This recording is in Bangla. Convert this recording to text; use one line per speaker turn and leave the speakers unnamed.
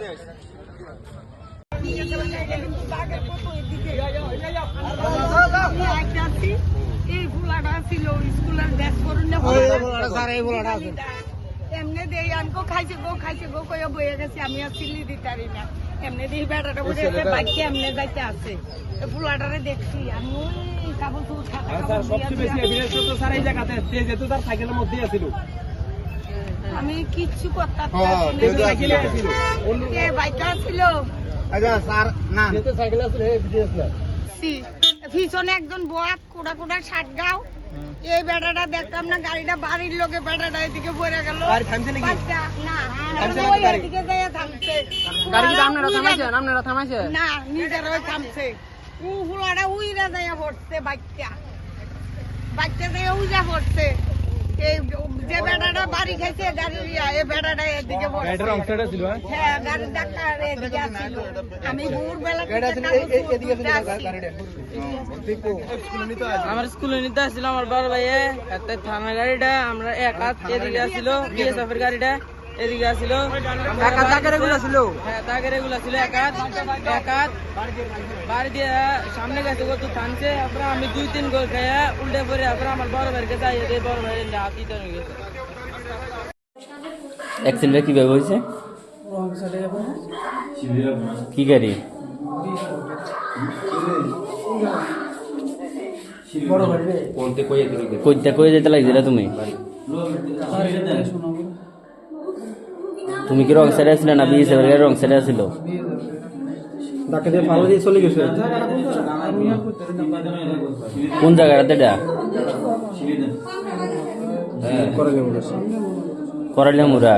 এই ফুলাটা ছিল স্কুলের ব্যাগ করুন এমনি দেই আনকো খাইছে গো কয়ে বইয়ে গেছে আমি আর চিল্লি দিতারি না এমনি দিয়ে বেটাটা বসে বাইকে এমনি যাইতে আছে ফুলাটারে দেখছি আমি ওই কাপড় আমি কিচ্ছু করতাম বাইকটা ছিল পিছনে একজন বয়াত কোড়া কোড়া শার্ট গাও এই বেটাটা দেখতাম না গাড়িটা বাড়ির লোকে বেটাটা এদিকে পড়ে গেল না নিজের ওই থামছে ফুলাটা উইরা যাইয়া পড়ছে বাইকটা যাইয়া উইরা পড়ছে যে বেটাটা বাড়ি খাইছে গাড়ি এই বেটাটা এদিকে হ্যাঁ গাড়ির ডাক্তার এদিকে আসছিল আমি ভোরবেলা
আমার স্কুলে নিতে আসছিল আমার বড় ভাইয়ে একটা থানা গাড়িটা আমরা এক হাত এদিকে আসছিল বিএসএফ এর গাড়িটা এদিকে আসছিল তাগের ছিল এক হাত বাড়ি দিয়ে সামনে গেছে কত থামছে আপনার আমি 2-3 গোল খাইয়া উল্টে পরে আপনার আমার বড় ভাইয়ের কাছে আইয়ে বড় ভাইয়ের হাতি হয়ে গেছে।
অ্যাক্সিডেন্ট কিভাবে হয়েছে? কি গাড়ি? কইতে কই যেতে লাগছিল তুমি? তুমি কি রং সাইডে আসলে না বিএসএফ এর রং সাইডে আসছিল? কোন জায়গাটাতে এটা? করাইলে মুরা